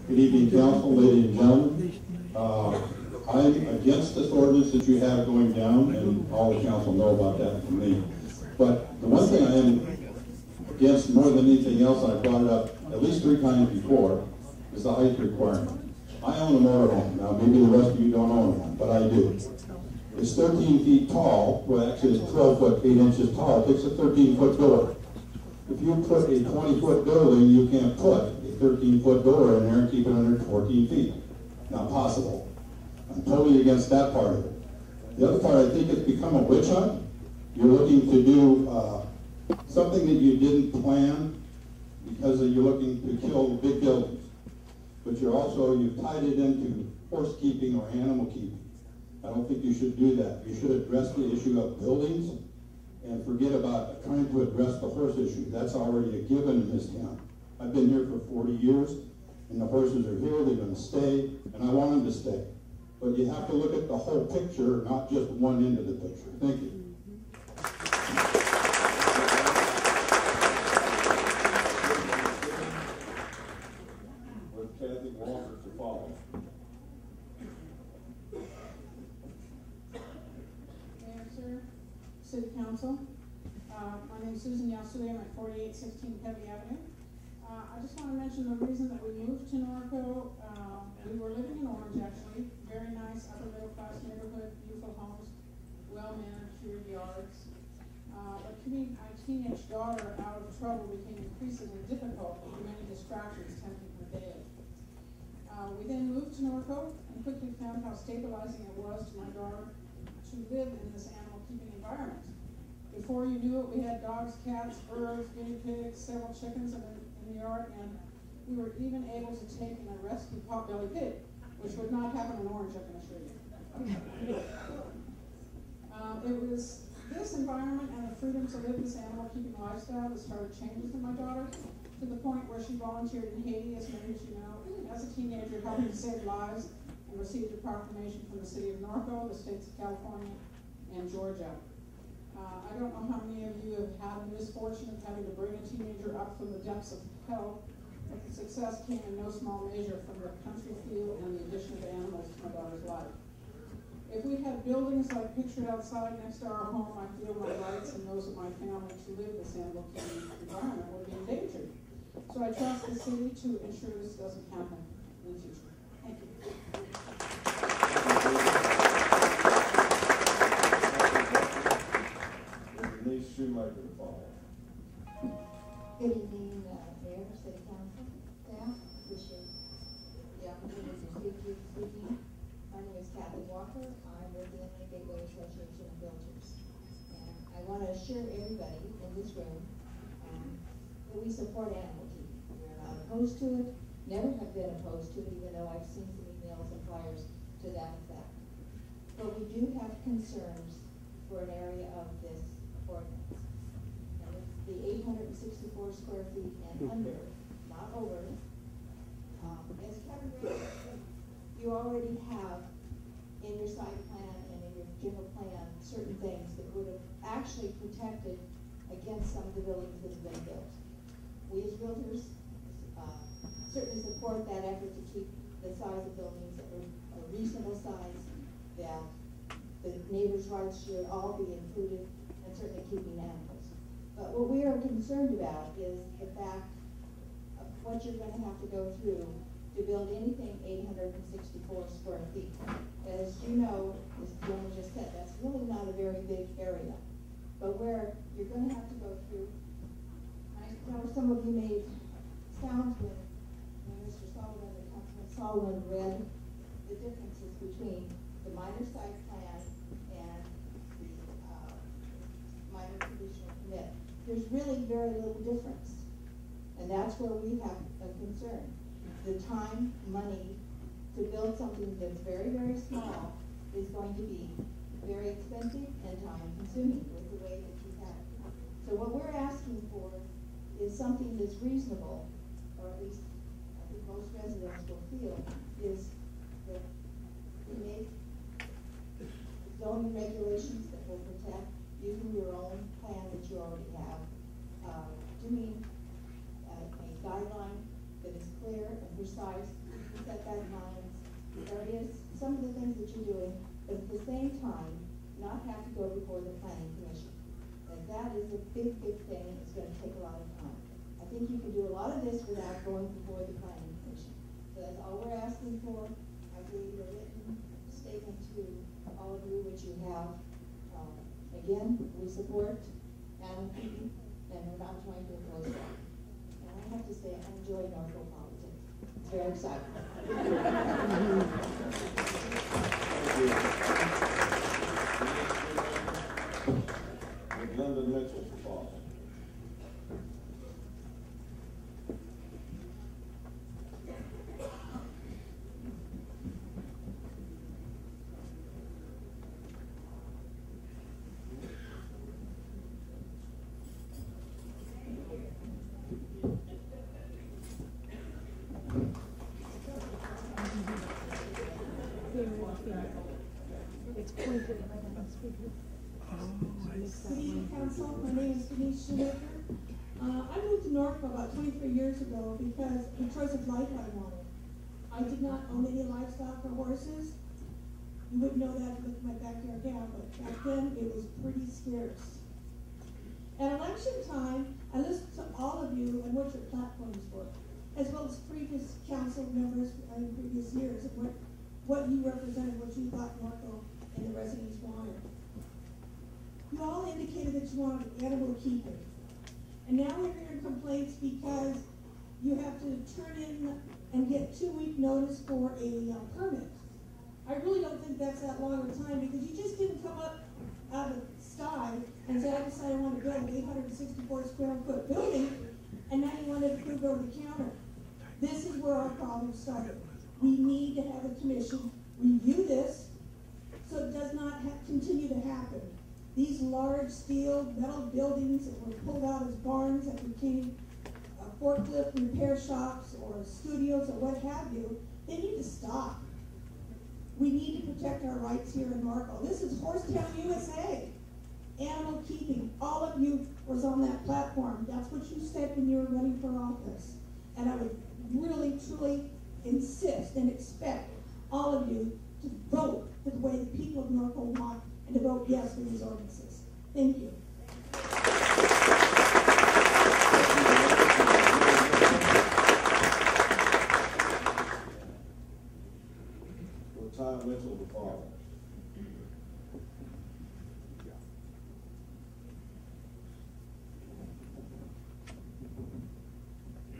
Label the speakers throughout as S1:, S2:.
S1: Good evening, council, ladies and gentlemen. I'm against this ordinance that you have going down, and all the council know about that from me. But the one thing I am against more than anything else, and I brought it up at least 3 times before, is the height requirement. I own a motorhome. Now, maybe the rest of you don't own one, but I do. It's 13 feet tall. Well, actually, it's 12 foot, 8 inches tall. It takes a 13-foot door. If you put a 20-foot building, you can't put a 13-foot door in there and keep it under 14 feet. Not possible. I'm totally against that part of it. The other part, I think it's become a witch hunt. You're looking to do something that you didn't plan because you're looking to kill the big buildings. But you've tied it into horse keeping or animal keeping. I don't think you should do that. You should address the issue of buildings and forget about trying to address the horse issue. That's already a given in this town. I've been here for 40 years, and the horses are here, they're going to stay, and I want them to stay. But you have to look at the whole picture, not just one end of the picture. Thank you.
S2: With Kathy Walker to follow.
S3: Mayor, sir, City Council. My name is Susan Yasui. I'm at 4816 Pevy Avenue. I just want to mention the reason that we moved to Norco. We were living in Orange, actually. Very nice, upper middle class neighborhood, beautiful homes, well-manicured yards. But keeping my teenage daughter out of trouble became increasingly difficult with many distractions tempting her daily. We then moved to Norco and quickly found how stabilizing it was to my daughter to live in this animal keeping environment. Before you knew it, we had dogs, cats, birds, guinea pigs, several chickens in the yard, and we were even able to take in a rescue potbelly pig, which would not happen in Orange, I can assure you. It was this environment and the freedom to live this animal keeping lifestyle that started changes in my daughter, to the point where she volunteered in Haiti, as many of you know, as a teenager, helping to save lives, and received a proclamation from the city of Norco, the states of California, and Georgia. I don't know how many of you have had the misfortune of having to bring a teenager up from the depths of hell, but the success came in no small measure from the country feel and the addition of animals to my daughter's life. If we had buildings like pictured outside next to our home, I feel my rights and those of my family to live this animal keeping environment would be endangered. So I trust the city to ensure this doesn't happen in the future. Thank you.
S4: Good evening, Mayor, City Council, staff. Appreciate the opportunity to speak to you this evening. My name is Kathy Walker. I'm with the Inland Gateway Association of Realtors. And I want to assure everybody in this room that we support animal keeping. We're not opposed to it, never have been opposed to it, even though I've seen some emails and flyers to that effect. But we do have concerns for an area of this ordinance. The 864 square feet and under, not over. As Kevin said, you already have in your site plan and in your general plan certain things that would have actually protected against some of the buildings that have been built. We as realtors certainly support that effort to keep the size of buildings at a reasonable size, that the neighbors' rights should all be included, and certainly keeping animals. But what we are concerned about is the fact of what you're going to have to go through to build anything 864 square feet. As you know, as Joan just said, that's really not a very big area. But where you're going to have to go through, I know some of you made sounds when Mr. Sullivan and Councilman Sullivan read the differences between the minor site plan and the minor conditional permit. There's really very little difference, and that's where we have a concern. The time, money to build something that's very, very small is going to be very expensive and time consuming with the way that you have it. So what we're asking for is something that's reasonable, or at least I think most residents will feel, is that we make zoning regulations that will protect using your own plan that you already have, doing a guideline that is clear and precise size, set guidelines, areas, some of the things that you're doing, but at the same time, not have to go before the planning commission. And that is a big, big thing. It's going to take a lot of time. I think you can do a lot of this without going before the planning commission. So that's all we're asking for. I gave you a written statement to all of you, which you have. Again, we support animal keeping, and we're not trying to oppose that. And I have to say, I enjoy Norco politics. It's very exciting.
S2: London Mitchell for Paul.
S3: It's pointed. City Council, my name is Denise Shoemaker. I moved to Norco about 23 years ago because the choice of life I wanted. I did not own any livestock or horses. You wouldn't know that with my backyard now, but back then it was pretty scarce. At election time, I listened to all of you and what your platforms were, as well as previous council members in previous years, and what you represented, what you thought Norco and the residents wanted. You all indicated that you wanted animal keeping. And now we're hearing complaints because you have to turn in and get 2-week notice for a permit. I really don't think that's that long of a time because you just didn't come up out of the sky and say, I decided I want to build an 864 square foot building, and now you want it approved over the counter. This is where our problem started. We need to have a commission review this so it does not continue to happen. These large steel metal buildings that were pulled out as barns that became forklift repair shops or studios or what have you, they need to stop. We need to protect our rights here in Norco. This is Horsetown, USA. Animal keeping. All of you was on that platform. That's what you said when you were running for office. And I would really, truly insist and expect all of you to vote the way the people of Norco want and to vote yes for these ordinances. Thank you.
S2: Tom Mitchell to follow.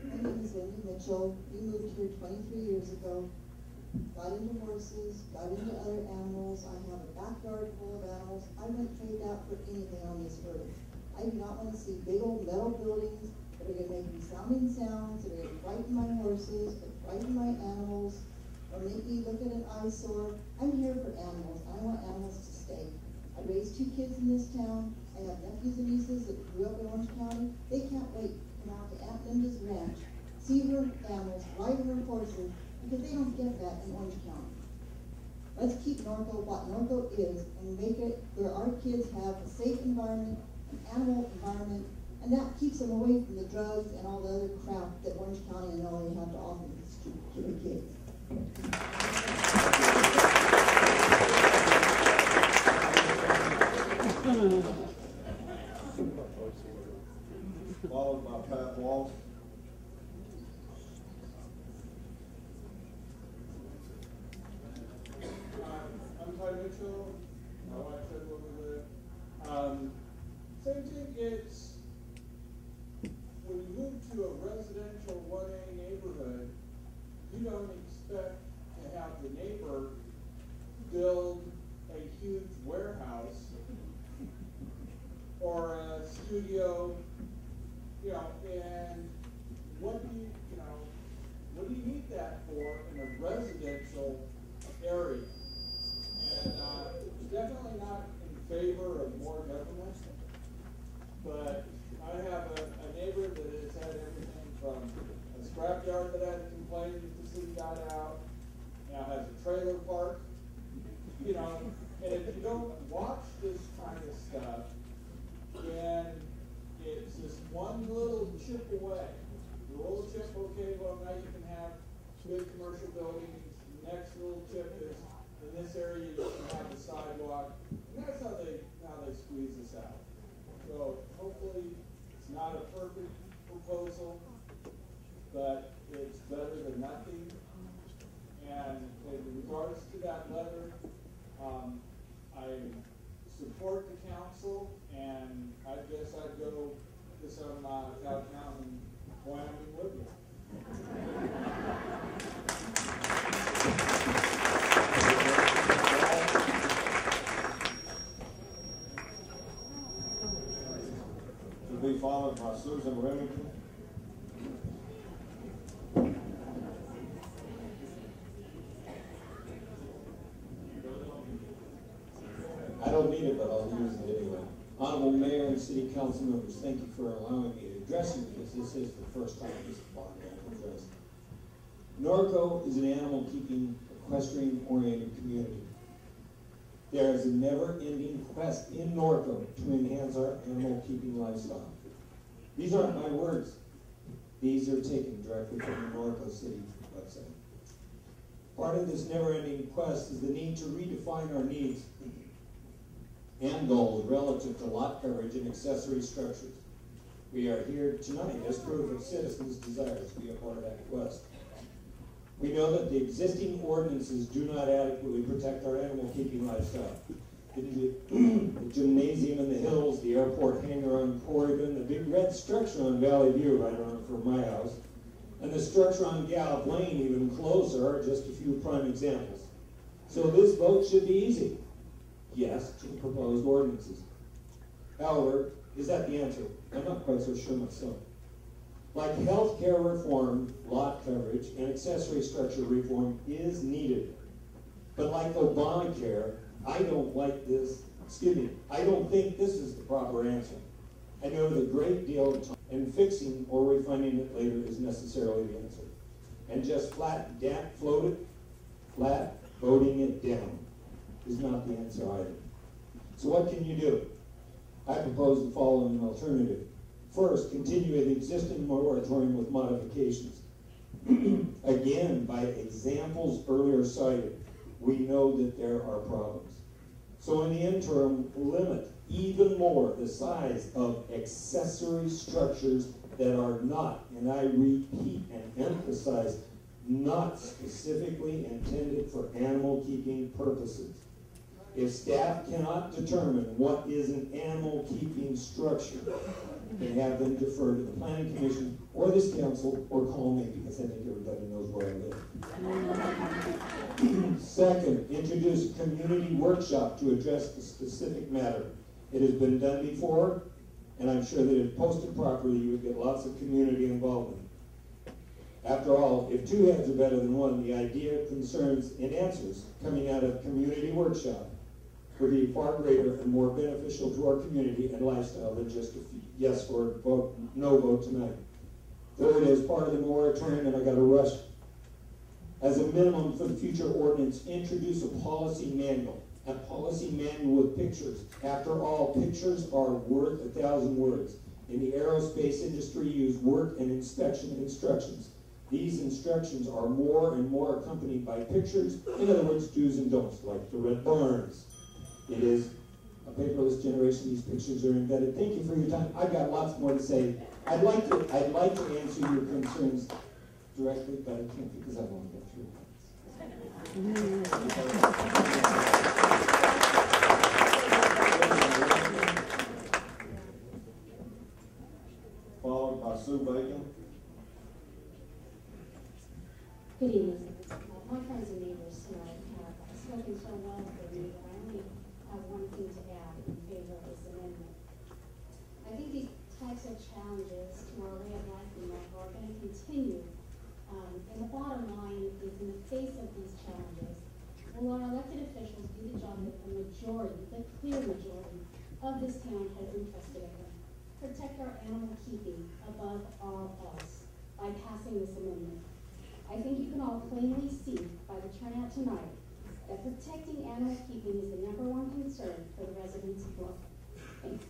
S5: My name is Wendy Mitchell. We moved here 23 years ago. Got into horses, got into other animals. I have a backyard full of animals. I wouldn't trade that for anything on this earth. I do not want to see big old metal buildings that are going to make resounding sounds, that are going to frighten my horses, that frighten my animals, or make me look at an eyesore. I'm here for animals. I want animals to stay. I raised 2 kids in this town. I have nephews and nieces that grew up in Orange County. They can't wait to come out to Aunt Linda's ranch, see her animals, ride her horses, because they don't get that in Orange County. Let's keep Norco what Norco is and make it where our kids have a safe environment, an animal environment, and that keeps them away from the drugs and all the other crap that Orange County and LA have to offer to their kids.
S2: Followed by Pat Walsh.
S6: I'm Ty Mitchell. My wife said where we live. Same thing, it's when you move to a residential 1A neighborhood, you don't expect to have the neighbor build a huge warehouse or a studio, and what do you need that for in a residential area? And definitely not in favor of more government, but I have a neighbor that has had everything from a scrapyard that had complained if the city got out, now has a trailer park, and if you don't watch this kind of stuff, then it's just one little chip away. The little chip, okay, well now you can have big commercial buildings. Next little tip is, in this area, you can have the sidewalk. And that's how they squeeze this out. So hopefully, it's not a perfect proposal, but it's better than nothing. And in regards to that letter, I support the council, and I guess I'd go to some downtown in Wyoming with you.
S2: To be followed by Susan Remington.
S7: I don't need it, but I'll use it anyway. Honorable Mayor and City Council members, thank you for allowing me to address you, because this is the first time this bond has been addressed. Norco is an animal-keeping, equestrian-oriented community. There is a never-ending quest in Norco to enhance our animal-keeping lifestyle. These aren't my words. These are taken directly from the Norco City website. Part of this never-ending quest is the need to redefine our needs and goals relative to lot coverage and accessory structures. We are here tonight as proof of citizens' desires to be a part of that quest. We know that the existing ordinances do not adequately protect our animal-keeping lifestyle. The gymnasium in the hills, the airport hangar on Corrigan, the big red structure on Valley View right around from my house, and the structure on Gallup Lane even closer are just a few prime examples. So this vote should be easy. Yes to the proposed ordinances. However, is that the answer? I'm not quite so sure myself. Like health care reform, lot coverage, and accessory structure reform is needed. But like Obamacare, I don't think this is the proper answer. I know that a great deal of time and fixing or refining it later is necessarily the answer. And just flat voting it down is not the answer either. So what can you do? I propose the following alternative. First, continue the existing moratorium with modifications. Again, by examples earlier cited, we know that there are problems. So in the interim, limit even more the size of accessory structures that are not, and I repeat and emphasize, not specifically intended for animal keeping purposes. If staff cannot determine what is an animal keeping structure, then have them defer to the Planning Commission or this council, or call me, because I think everybody knows where I live. Second, introduce a community workshop to address the specific matter. It has been done before, and I'm sure that if posted properly, you would get lots of community involvement. After all, if two heads are better than one, the idea, concerns, and answers coming out of community workshop would be far greater and more beneficial to our community and lifestyle than just a yes or vote, no vote tonight. Third, as part of the moratorium, and I got to rush, as a minimum for the future ordinance, introduce a policy manual with pictures. After all, pictures are worth 1,000 words. In the aerospace industry, use work and inspection instructions. These instructions are more and more accompanied by pictures, in other words, do's and don'ts, like the red barns. It is a paperless generation. These pictures are embedded. Thank you for your time. I've got lots more to say. I'd like to answer your concerns directly, but I can't because I won't get through.
S2: Followed by Sue Bacon.
S8: Good evening. My friends and neighbors tonight have spoken so well for me that I only have one thing to add in favor of this amendment. I think these types of challenges to our way of life in Norco are going to continue. And the bottom line is, in the face of these challenges, will our elected officials do the job that the majority, the clear majority of this town has entrusted in? Protect our animal keeping above all else by passing this amendment. I think you can all plainly see by the turnout tonight that protecting animal keeping is the #1 concern for the residents of Norco. Thank you.